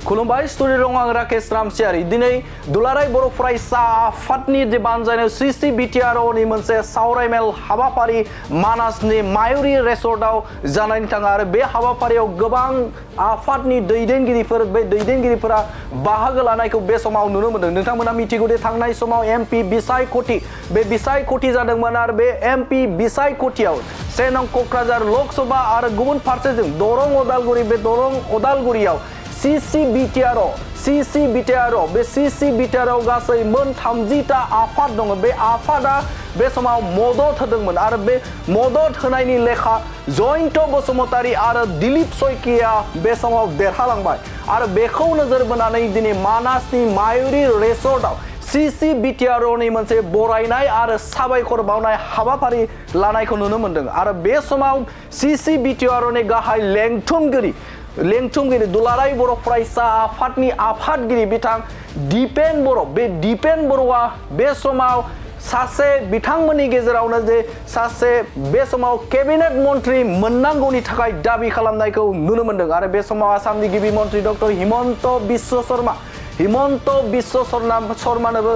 खुलुमबाय स्टुडिअ दं आं राकेश रामसियारि दिनै दुलाराय बर' फरायसा आफादनि जे बानजायनाय सिसि बिटिआरनि मोनसे सावरायमेल हाबाफारि मानासनि मायुरि रिसर्टआव जानायनि थाङा आरो बे हाबाफारियाव गोबां आफादनि दैदेनगिरिफोरा बाहागो लानायखौ बे समाव नुनो मोन्दों। नोंथांमोना मिथिगौ दि थांनाय समाव एमपि बिसायख'थि बिसायख'थि जादोंमोन आरो बे एमपि बिसायख'थियाव 1 नं क'क्राझार लकसभा आरो गुबुन फारसेजों दरं उदालगुरि बे दरं उदालगुरियाव सिसि बिटिआर बे सिसि बिटिआरआव गासै मोन 30टा आफाद दङ। बे आफादा बे समाव मदद होदोंमोन आरो बे मदद होनायनि लेखा जयन्त बसुमतारी आरो दिलीप सयकिया बे समाव देरहालांबाय आरो बेखौ नोजोर बोनानै दिनै मानासनि मायुरि रिसर्टआव सिसि बिटिआरनि मोनसे बरायनाय आरो साबायखर बावनाय हाबाफारि लानायखौ नुनो मोन्दों आरो बे समाव सिसि बिटिआरनि गाहाय लेंथुमगिरि दुलाराय बर' फरायसा आफादनि आफादगिरि बिथां दिपेन बर' बे दिपेन बर'आ बे समाव सासे बिथांमोननि गेजेरावनो जे सासे बे समाव केबिनेट मन्त्रि मोननांगौनि थाखाय दाबि खालामनायखौ नुनो मोन्दों आरो बे समाव आसामनि गिबि मन्त्रि डक्टर हिमन्त बिश्व शर्मानोबो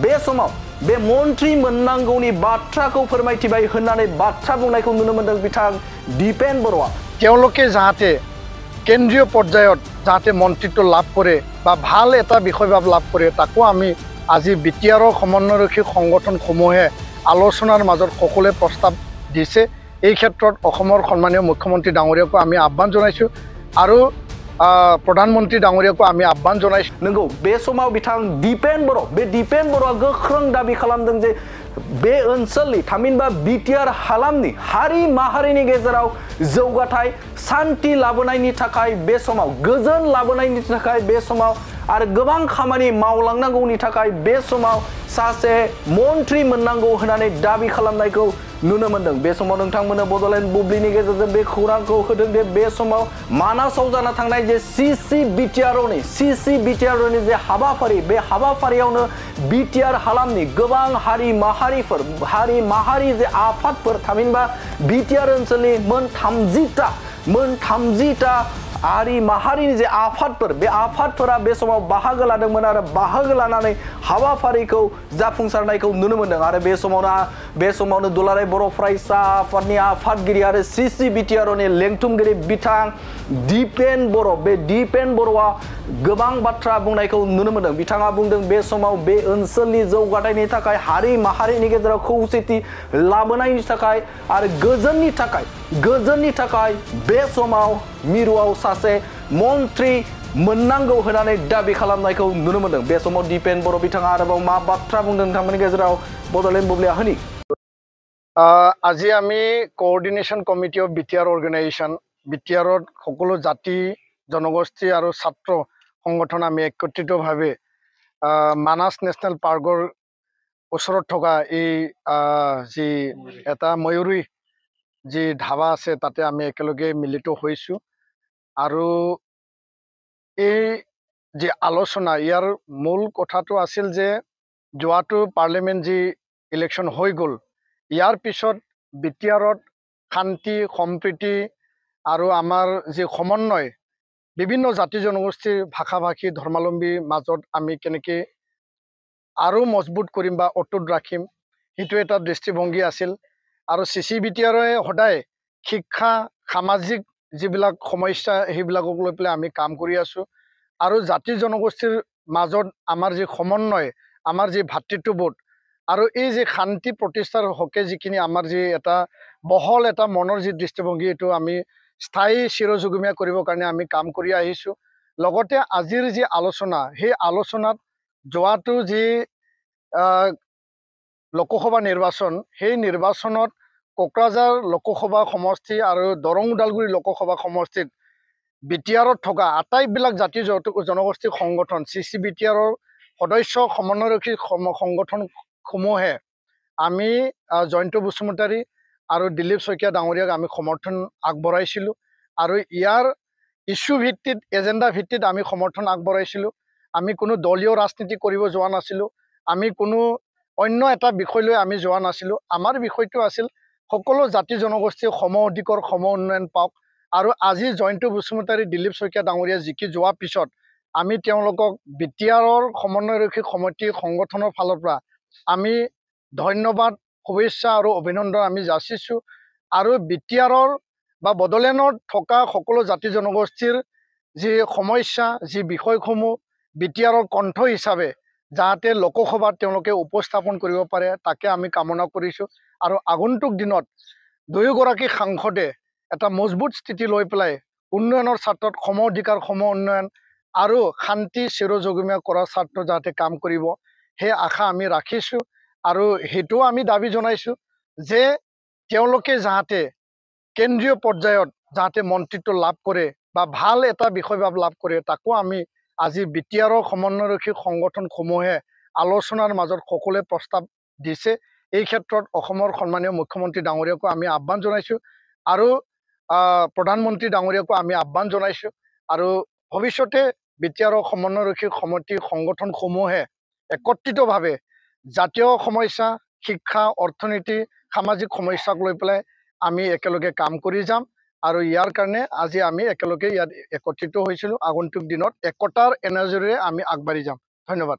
बे समाव बे मन्त्रि मोननांगौनि बाथ्राखौ फोरमायथिबाय होननानै बाथ्रा बुंनायखौ नुनो मोन्दों बिथां दिपेन बर'आ। তেওঁলোকে যাতে কেন্দ্ৰীয় পৰ্যায়ত যাতে মন্ত্ৰিত্ব লাভ কৰে বা ভাল এটা বিষয়ভাৱ লাভ কৰে তাকো আমি আজি বিটিআৰৰ সমন্বয়ৰক্ষী সংগঠনসমূহে আলোচনাৰ মাজত সকলোৱে প্ৰস্তাৱ দিছে। এই ক্ষেত্ৰত অসমৰ সন্মানীয় মুখ্যমন্ত্ৰী ডাঙৰীয়াকো আমি আহ্বান জনাইছোঁ আৰু প্ৰধানমন্ত্ৰী ডাঙৰীয়াকো আমি আহ্বান জনাইছোঁ। नंगौ बे समाव बिथां दिपेन बर'आ गोख्रों दाबि खालामदों जे बे ओनसोलनि थामहिनबा बिटिआर हालामनि हारि माहारिनि गेजेराव जौगाथाय शान्ति लाबोनायनि थाखाय बे समाव गोजोन लाबोनायनि थाखाय बे समाव आरो गोबां खामानि मावलांनांगौनि थाखाय बे समाव सासे मन्त्रि मोननांगौ होननानै दाबि खालामनायखौ नुनो मोन्दों। बे समाव नोंथांमोना बड'लेण्ड बुब्लिनि गेजेरजों बे खौरांखौ होदों दि बे समाव मानासाव जाना थांनाय जे सिसि बिटिआरनि जे हाबाफारि बे हाबाफारियावनो बिटिआर हालामनि गोबां हारि माहारि जे आफादफोर थामहिनबा बिटिआर ओनसोलनि मोन 30टा हारि माहारिनि जे आफादफोर बे आफादफोरा बे समाव बाहागो लादोंमोन आरो बाहागो लानानै हाबाफारिखौ जाफुंसारनायखौ नुनो मोन्दों आरो बे समावनो दुलाराय बर' फरायसा आफादनि आफादगिरि आरो सिसि बिटिआरनि लेंथुमगिरि बिथां दिपेन बर' बे दिपेन बर'आ गोबां बाथ्रा बुंनायखौ नुनो मोन्दों। बिथाङा बुंदों बे समाव बे ओनसोलनि जौगाथायनि थाखाय हारि माहारिनि गेजेराव खौसेथि लाबोनायनि थाखाय आरो गोजोननि थाखाय बे समाव मिरुआव सासे मन्त्रि मोननांगौ होननानै दाबि खालामनायखौ नुनो मोन्दों। बे समाव दिपेन बर' बिथाङा आरोबाव मा बाथ्रा बुंदों नोंथांमोननि गेजेराव बड'लेण्ड बुब्लिया होनि। আজি আমি coordination committee of BTR organisation বিটিআৰত সকলো জাতি জনগোষ্ঠী আৰু ছাত্ৰ সংগঠন আমি একত্ৰিতভাৱে মানাস নেশ্যনেল পাৰ্কৰ ওচৰত থকা এই যি এটা ময়ূৰী যি ধাবা আছে তাতে আমি একেলগে মিলিত হৈছোঁ আৰু এই যি আলোচনা ইয়াৰ মূল কথাটো আছিল যে যোৱাটো পাৰ্লিমেণ্ট যি ইলেকশ্যন হৈ গ'ল ইয়াৰ পিছত বিটিআৰত শান্তি সম্প্ৰীতি আৰু আমাৰ যি সমন্বয় বিভিন্ন জাতি জনগোষ্ঠীৰ ভাষা ভাষী ধৰ্মাৱলম্বীৰ মাজত আমি কেনেকৈ আৰু মজবুত কৰিম বা অটুট ৰাখিম সেইটো এটা দৃষ্টিভংগী আছিল আৰু চিচি বিটিআৰে সদায় শিক্ষা সামাজিক যিবিলাক সমস্যা সেইবিলাকক লৈ পেলাই আমি কাম কৰি আছোঁ আৰু জাতি জনগোষ্ঠীৰ মাজত আমাৰ যি সমন্বয় আমাৰ যি ভাতৃত্ববোধ আৰু এই যে শান্তি প্ৰতিষ্ঠাৰ হকে যিখিনি আমাৰ যি এটা বহল এটা মনৰ যি দৃষ্টিভংগী এইটো আমি স্থায়ী চিৰযুগমীয়া কৰিবৰ কাৰণে আমি কাম কৰি আহিছোঁ। লগতে আজিৰ যি আলোচনা সেই আলোচনাত যোৱাটো যি লোকসভা নিৰ্বাচন সেই নিৰ্বাচনত কোকৰাঝাৰ লোকসভা সমষ্টি আৰু দৰং ওদালগুৰি লোকসভা সমষ্টিত বিটিআৰত থকা আটাইবিলাক জাতি জনগোষ্ঠী সংগঠন চিচি বিটিআৰৰ সদস্য সমন্বয়ৰক্ষী সংগঠনসমূহে আমি জয়ন্ত বসুমতাৰী আৰু দিলীপ শইকীয়া ডাঙৰীয়াক আমি সমৰ্থন আগবঢ়াইছিলোঁ আৰু ইয়াৰ ইস্যু ভিত্তিত এজেণ্ডা ভিত্তিত আমি সমৰ্থন আগবঢ়াইছিলোঁ। আমি কোনো দলীয় ৰাজনীতি কৰিব যোৱা নাছিলোঁ, আমি কোনো অন্য এটা বিষয় লৈ আমি যোৱা নাছিলোঁ। আমাৰ বিষয়টো আছিল সকলো জাতি জনগোষ্ঠী সম অধিকাৰ সম উন্নয়ন পাওক আৰু আজি জয়ন্ত বসুমতাৰী দিলীপ শইকীয়া ডাঙৰীয়া জিকি যোৱাৰ পিছত আমি তেওঁলোকক বিটিআৰৰ সমন্বয়ৰক্ষী সমিতি সংগঠনৰ ফালৰ পৰা আমি ধন্যবাদ, শুভেচ্ছা আৰু অভিনন্দন আমি যাচিছোঁ। আৰু বিটিআৰৰ বা বড়োলেণ্ডত থকা সকলো জাতি জনগোষ্ঠীৰ যি সমস্যা, যি বিষয়সমূহ বিটিআৰৰ কণ্ঠ হিচাপে যাতে লোকসভাত তেওঁলোকে উপস্থাপন কৰিব পাৰে, তাকে আমি কামনা কৰিছোঁ। আৰু আগন্তুক দিনত দুয়োগৰাকী সাংসদে এটা মজবুত স্থিতি লৈ পেলাই উন্নয়নৰ স্বাৰ্থত সম অধিকাৰ, সম উন্নয়ন আৰু শান্তি চিৰজীৱনীয় কৰাৰ স্বাৰ্থত যাতে কাম কৰিব, সেই আশা আমি ৰাখিছোঁ। আৰু সেইটোও আমি দাবী জনাইছোঁ যে তেওঁলোকে যাতে কেন্দ্ৰীয় পৰ্যায়ত যাতে মন্ত্ৰিত্ব লাভ কৰে বা ভাল এটা বিষয়ভাৱ লাভ কৰে, তাকো আমি আজি বিটিআৰৰ সমন্বয়ৰক্ষী সংগঠনসমূহে আলোচনাৰ মাজত সকলোৱে প্ৰস্তাৱ দিছে। এই ক্ষেত্ৰত অসমৰ সন্মানীয় মুখ্যমন্ত্ৰী ডাঙৰীয়াকো আমি আহ্বান জনাইছোঁ আৰু প্ৰধানমন্ত্ৰী ডাঙৰীয়াকো আমি আহ্বান জনাইছোঁ। আৰু ভৱিষ্যতে বিটিআৰৰ সমন্বয়ৰক্ষী সমিতি সংগঠনসমূহে একত্ৰিতভাৱে জাতীয় সমস্যা, শিক্ষা, অৰ্থনীতি, সামাজিক সমস্যাক লৈ পেলাই আমি একেলগে কাম কৰি যাম। আৰু ইয়াৰ কাৰণে আজি আমি একেলগে ইয়াত একত্ৰিত হৈছিলোঁ। আগন্তুক দিনত একতাৰ এনাৰ্জিৰে আমি আগবাঢ়ি যাম। ধন্যবাদ।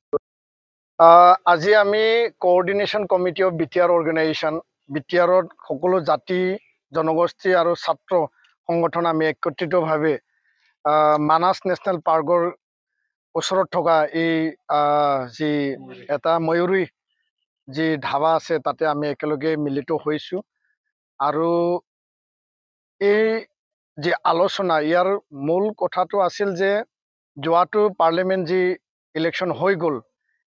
আজি আমি coordination committee of BTR organisation, বিটিআৰত সকলো জাতি জনগোষ্ঠী আৰু ছাত্ৰ সংগঠন আমি একত্ৰিতভাৱে মানাস নেশ্যনেল পাৰ্কৰ ওচৰত থকা এই যি এটা ময়ূৰী যি ধাবা আছে, তাতে আমি একেলগে মিলিত হৈছোঁ। আৰু এই যি আলোচনা, ইয়াৰ মূল কথাটো আছিল যে যোৱাটো পাৰ্লিমেণ্ট যি ইলেকশ্যন হৈ গ'ল,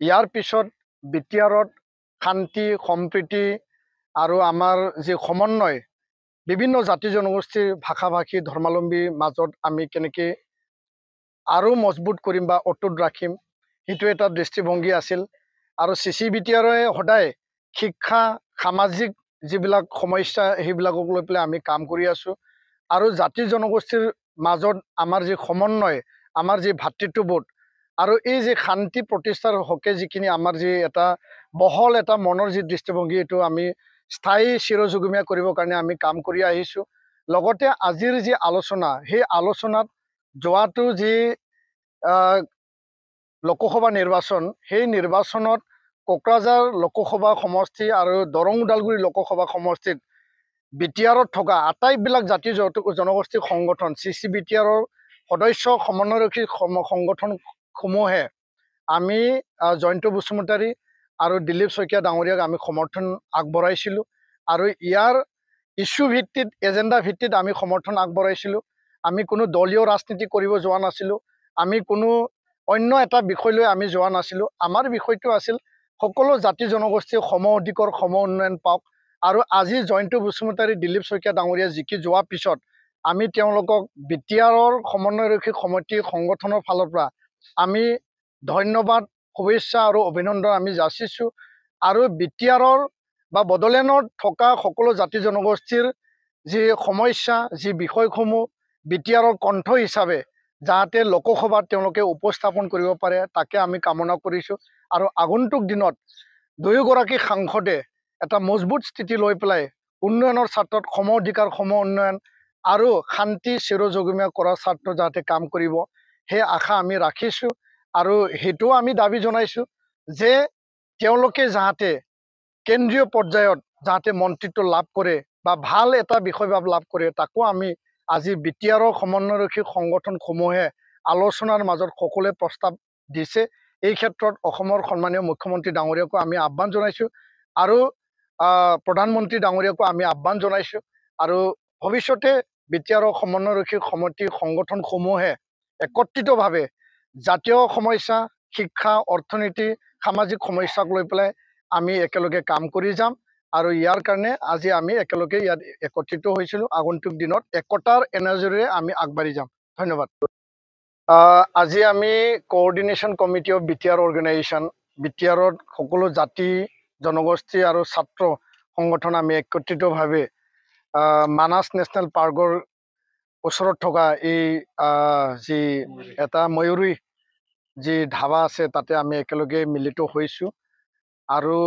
ইয়াৰ পিছত বিটিআৰত শান্তি, সম্প্ৰীতি আৰু আমাৰ যি সমন্বয় বিভিন্ন জাতি জনগোষ্ঠীৰ, ভাষা ভাষী, ধৰ্মাৱলম্বীৰ মাজত আমি কেনেকৈ আৰু মজবুত কৰিম বা অটুট ৰাখিম, সেইটো এটা দৃষ্টিভংগী আছিল। আৰু বিটিআৰে সদায় শিক্ষা, সামাজিক যিবিলাক সমস্যা, সেইবিলাকক লৈ পেলাই আমি কাম কৰি আছোঁ। আৰু জাতি জনগোষ্ঠীৰ মাজত আমাৰ যি সমন্বয়, আমাৰ যি ভাতৃত্ববোধ আৰু এই যি শান্তি প্ৰতিষ্ঠাৰ হকে যিখিনি আমাৰ যি এটা বহল এটা মনৰ যি দৃষ্টিভংগী, এইটো আমি স্থায়ী চিৰযুগমীয়া কৰিবৰ কাৰণে আমি কাম কৰি আহিছোঁ। লগতে আজিৰ যি আলোচনা, সেই আলোচনাত যোৱাটো যি লোকসভা নিৰ্বাচন, সেই নিৰ্বাচনত কোকৰাঝাৰ লোকসভা সমষ্টি আৰু দৰং ওদালগুৰি লোকসভা সমষ্টিত বিটিআৰত থকা আটাইবিলাক জাতি জনগোষ্ঠীৰ সংগঠন, বিটিআৰৰ সদস্য সমন্বয়ৰক্ষী সংগঠনসমূহে আমি জয়ন্ত বসুমতাৰী আৰু দিলীপ শইকীয়া ডাঙৰীয়াক আমি সমৰ্থন আগবঢ়াইছিলোঁ। আৰু ইয়াৰ ইছ্যু ভিত্তিত, এজেণ্ডা ভিত্তিত আমি সমৰ্থন আগবঢ়াইছিলোঁ। আমি কোনো দলীয় ৰাজনীতি কৰিব যোৱা নাছিলোঁ, আমি কোনো অন্য এটা বিষয় লৈ আমি যোৱা নাছিলোঁ। আমাৰ বিষয়টো আছিল সকলো জাতি জনগোষ্ঠীয়ে সম অধিকাৰ, সম উন্নয়ন পাওক। আৰু আজি জয়ন্ত বসুমতাৰী, দিলীপ শইকীয়া ডাঙৰীয়া জিকি যোৱাৰ পিছত আমি তেওঁলোকক বিটিআৰৰ সমন্বয়ৰক্ষী সমিতি সংগঠনৰ ফালৰ পৰা আমি ধন্যবাদ, শুভেচ্ছা আৰু অভিনন্দন আমি যাচিছোঁ। আৰু বিটিআৰৰ বা বড়োলেণ্ডত থকা সকলো জাতি জনগোষ্ঠীৰ যি সমস্যা, যি বিষয়সমূহ বিটিআৰৰ কণ্ঠ হিচাপে যাতে লোকসভাত তেওঁলোকে উপস্থাপন কৰিব পাৰে, তাকে আমি কামনা কৰিছোঁ। আৰু আগন্তুক দিনত দুয়োগৰাকী সাংসদে এটা মজবুত স্থিতি লৈ পেলাই উন্নয়নৰ স্বাৰ্থত সম অধিকাৰ, সম উন্নয়ন আৰু শান্তি চিৰযুগমীয়া কৰাৰ স্বাৰ্থত যাতে কাম কৰিব, সেই আশা আমি ৰাখিছোঁ। আৰু সেইটোও আমি দাবী জনাইছোঁ যে তেওঁলোকে যাতে কেন্দ্ৰীয় পৰ্যায়ত যাতে মন্ত্ৰিত্ব লাভ কৰে বা ভাল এটা বিষয়ভাৱ লাভ কৰে, তাকো আমি আজি বিটিআৰৰ সমন্বয়ৰক্ষী সংগঠনসমূহে আলোচনাৰ মাজত সকলোৱে প্ৰস্তাৱ দিছে। এই ক্ষেত্ৰত অসমৰ সন্মানীয় মুখ্যমন্ত্ৰী ডাঙৰীয়াকো আমি আহ্বান জনাইছোঁ আৰু প্ৰধানমন্ত্ৰী ডাঙৰীয়াকো আমি আহ্বান জনাইছোঁ। আৰু ভৱিষ্যতে বিটিআৰৰ সমন্বয়ৰক্ষী সমিতি সংগঠনসমূহে একত্ৰিতভাৱে জাতীয় সমস্যা, শিক্ষা, অৰ্থনীতি, সামাজিক সমস্যাক লৈ পেলাই আমি একেলগে কাম কৰি যাম। আৰু ইয়াৰ কাৰণে আজি আমি একেলগে ইয়াত একত্ৰিত হৈছিলোঁ। আগন্তুক দিনত একতাৰ এনাৰ্জিৰে আমি আগবাঢ়ি যাম। ধন্যবাদ। আজি আমি coordination committee of BTR organisation, বিটিআৰত সকলো জাতি জনগোষ্ঠী আৰু ছাত্ৰ সংগঠন আমি একত্ৰিতভাৱে মানাস নেশ্যনেল পাৰ্কৰ ওচৰত থকা এই যি এটা ময়ূৰী যি ধাবা আছে, তাতে আমি একেলগে মিলিত হৈছোঁ। আৰু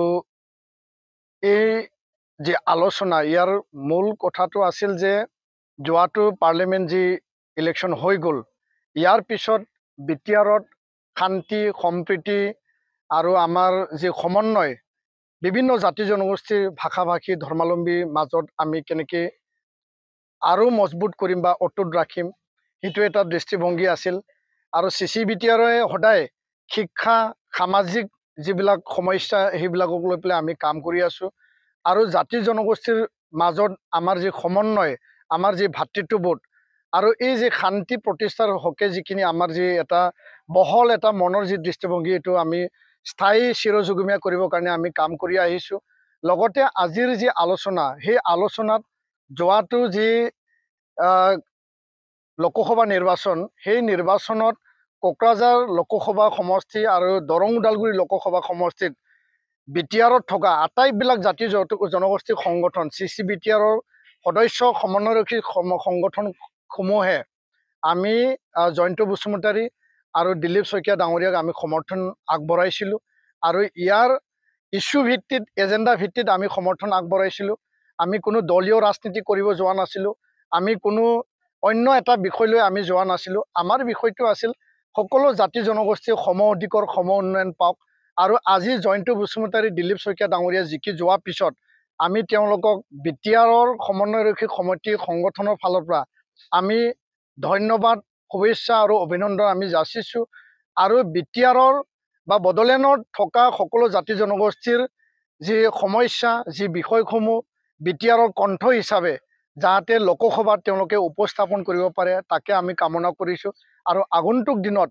এই যি আলোচনা, ইয়াৰ মূল কথাটো আছিল যে যোৱাটো পাৰ্লিমেণ্ট যি ইলেকশ্যন হৈ গ'ল, ইয়াৰ পিছত বিটিআৰত শান্তি সম্প্ৰীতি আৰু আমাৰ যে সমন্বয় বিভিন্ন জাতি জনগোষ্ঠীৰ ভাষা ভাষী ধৰ্মাৱলম্বীৰ মাজত আমি কেনেকে আৰু মজবুত কৰিম বা অটুট ৰাখিম সেইটো এটা দৃষ্টিভংগী আছিল আৰু CCBTRয়ে সদায় শিক্ষা সামাজিক যিবিলাক সমস্যা সেইবিলাকক লৈ পেলাই আমি কাম কৰি আছো আৰু জাতি জনগোষ্ঠীৰ মাজত আমাৰ যে সমন্বয় আমাৰ যে ভাতৃত্ববোধ আৰু এই যে শান্তি প্ৰতিষ্ঠাৰ হকে যিখিনি আমাৰ যে এটা বহল এটা মনৰ যে দৃষ্টিভংগী এইটো আমি স্থায়ী চিৰযুগমীয়া কৰিবৰ কাৰণে আমি কাম কৰি আহিছো লগতে আজিৰ যে আলোচনা সেই আলোচনাত যোৱাটো যে লোকসভা নিৰ্বাচন সেই নিৰ্বাচনত কোকৰাঝাৰ লোকসভা সমষ্টি আৰু দৰং ওদালগুৰি লোকসভা সমষ্টিত বিটিআৰত থকা আটাইবিলাক জাতি জনগোষ্ঠীৰ সংগঠন CCBTRৰ সদস্য সমন্বয়ৰক্ষী সংগঠনসমূহে আমি জয়ন্ত বসুমতাৰী আৰু দিলীপ শইকীয়া ডাঙৰীয়াক আমি সমৰ্থন আগবঢ়াইছিলোঁ আৰু ইয়াৰ ইস্যু ভিত্তিত এজেণ্ডা ভিত্তিত আমি সমৰ্থন আগবঢ়াইছিলোঁ আমি কোনো দলীয় ৰাজনীতি কৰিব যোৱা নাছিলোঁ আমি কোনো অন্য এটা বিষয় লৈ আমি যোৱা নাছিলোঁ আমাৰ বিষয়টো আছিল সকলো জাতি জনগোষ্ঠীৰ সম অধিকাৰ সম উন্নয়ন পাওক আৰু আজি জয়ন্ত বসুমতাৰী দিলীপ শইকীয়া ডাঙৰীয়া জিকি যোৱাৰ পিছত আমি তেওঁলোকক বিটিআৰৰ সমন্বয়ৰক্ষী সমিতি সংগঠনৰ ফালৰ পৰা আমি ধন্যবাদ শুভেচ্ছা আৰু অভিনন্দন আমি যাচিছোঁ আৰু বিটিআৰৰ বা বড়োলেণ্ডত থকা সকলো জাতি জনগোষ্ঠীৰ যি সমস্যা যি বিষয়সমূহ বিটিআৰৰ কণ্ঠ হিচাপে যাতে লোকসভাত তেওঁলোকে উপস্থাপন কৰিব পাৰে তাকে আমি কামনা কৰিছোঁ আৰু আগন্তুক দিনত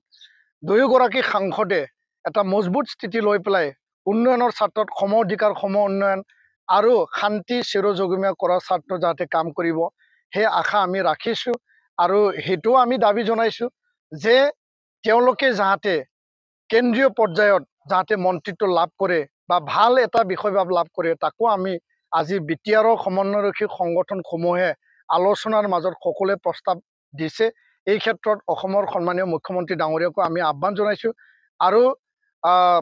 দুয়োগৰাকী সাংসদে এটা মজবুত স্থিতি লৈ পেলাই উন্নয়নৰ স্বাৰ্থত সম অধিকাৰ সম উন্নয়ন আৰু শান্তি চিৰযুগমীয়া কৰাৰ স্বাৰ্থত যাতে কাম কৰিব সেই আশা আমি ৰাখিছোঁ আৰু হেতুও আমি দাবী জনাইছোঁ যে তেওঁলোকে যাতে কেন্দ্ৰীয় পৰ্যায়ত যাতে মন্ত্ৰিত্ব লাভ কৰে বা ভাল এটা বিষয়ভাৱ লাভ কৰে তাকো আমি আজি বিটিআৰৰ সমন্বয়ৰক্ষী সংগঠনসমূহে আলোচনাৰ মাজত সকলোৱে প্ৰস্তাৱ দিছে এই ক্ষেত্ৰত অসমৰ সন্মানীয় মুখ্যমন্ত্ৰী ডাঙৰীয়াকো আমি আহ্বান জনাইছোঁ আৰু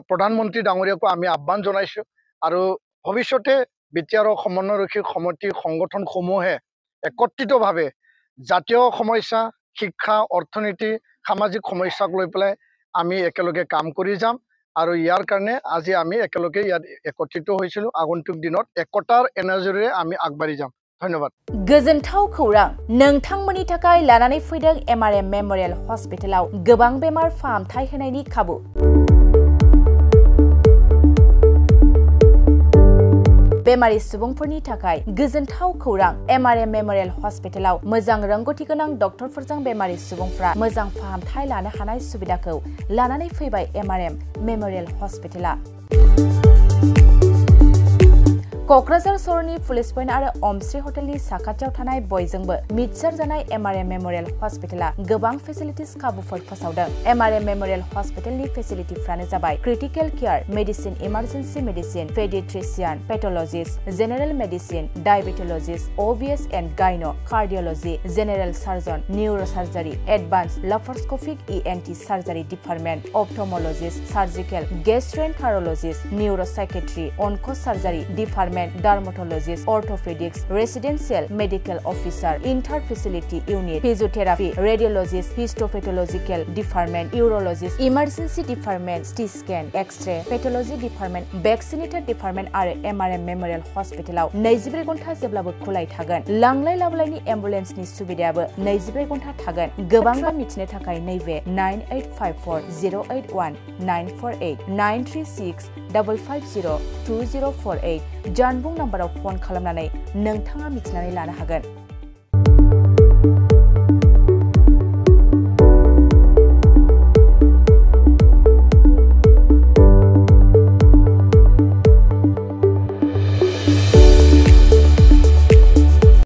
প্ৰধানমন্ত্ৰী ডাঙৰীয়াকো আমি আহ্বান জনাইছোঁ আৰু ভৱিষ্যতে বিটিআৰৰ সমন্বয়ৰক্ষী সমিতি সংগঠনসমূহে একত্ৰিতভাৱে জাতীয় সমস্যা শিক্ষা অৰ্থনীতি সামাজিক সমস্যাক লৈ পেলাই আমি একেলগে কাম কৰি যাম আৰু ইয়াৰ কাৰণে আজি আমি একেলগে ইয়াত একত্ৰিত হৈছিলোঁ আগন্তুক দিনত একতাৰ এনাৰ্জিৰে আমি আগবাঢ়ি যাম ধন্যবাদ गोजोनथाव खौरां नोंथांमोननि थाखाय लानानै फैदों MRM मेमोरियल हस्पिटालाव गोबां बेमार फाहामथाय होनायनि खाबु बेमारि सुबुंफोरनि थाखाय गोजोनथाव खौरां MRM मेमोरियल हस्पिटालाव मोजां रोंगौथि गोनां डक्टरफोरजों बेमारि सुबुंफ्रा मोजां फाहामथाय लानो हानाय सुबिदाखौ लानानै फैबाय MRM मेमोरियल हस्पिटाला क'क्राझार सहरनि पुलिस पइन्ट आरो अमश्री हटेलनि साखाथियाव थानाय बयजोंबो मिथिसार जानाय MRM मेमोरियल हस्पिटाला गोबां फेसिलिटिस खाबुफोर फोसावदों MRM मेमोरियल हस्पिटालनि फेसिलिटिफ्रानो जाबाय critical care medicine emergency medicine paediatrician pathologist general medicine diabetologist OBS and gynae cardiology general surgeon neurosurgery advance laparoscopic ENT surgery department ophthalmologist surgical gastroenterologist neuropsychiatry onco surgery department dermatologist, orthopedics, residential medical officer, inter-facility unit, physiotherapy, radiologist, histopathological department, urologist, emergency department, CT scan, X-ray, pathology department, vaccinator department आरो MRM memorial हस्पिटालाव 24 घन्टा जेब्लाबो खुलाय थागोन लांलाय लाबोलायनि एम्बुलेन्सनि सुबिदायाबो 24 घन्टा थागोन गोबां मिथिनो थाखाय नैबे 9854081948 93655020048 जानबुं नाम्बाराव फन खालामनानै नोंथाङा मिथिनानै लानो हागोन।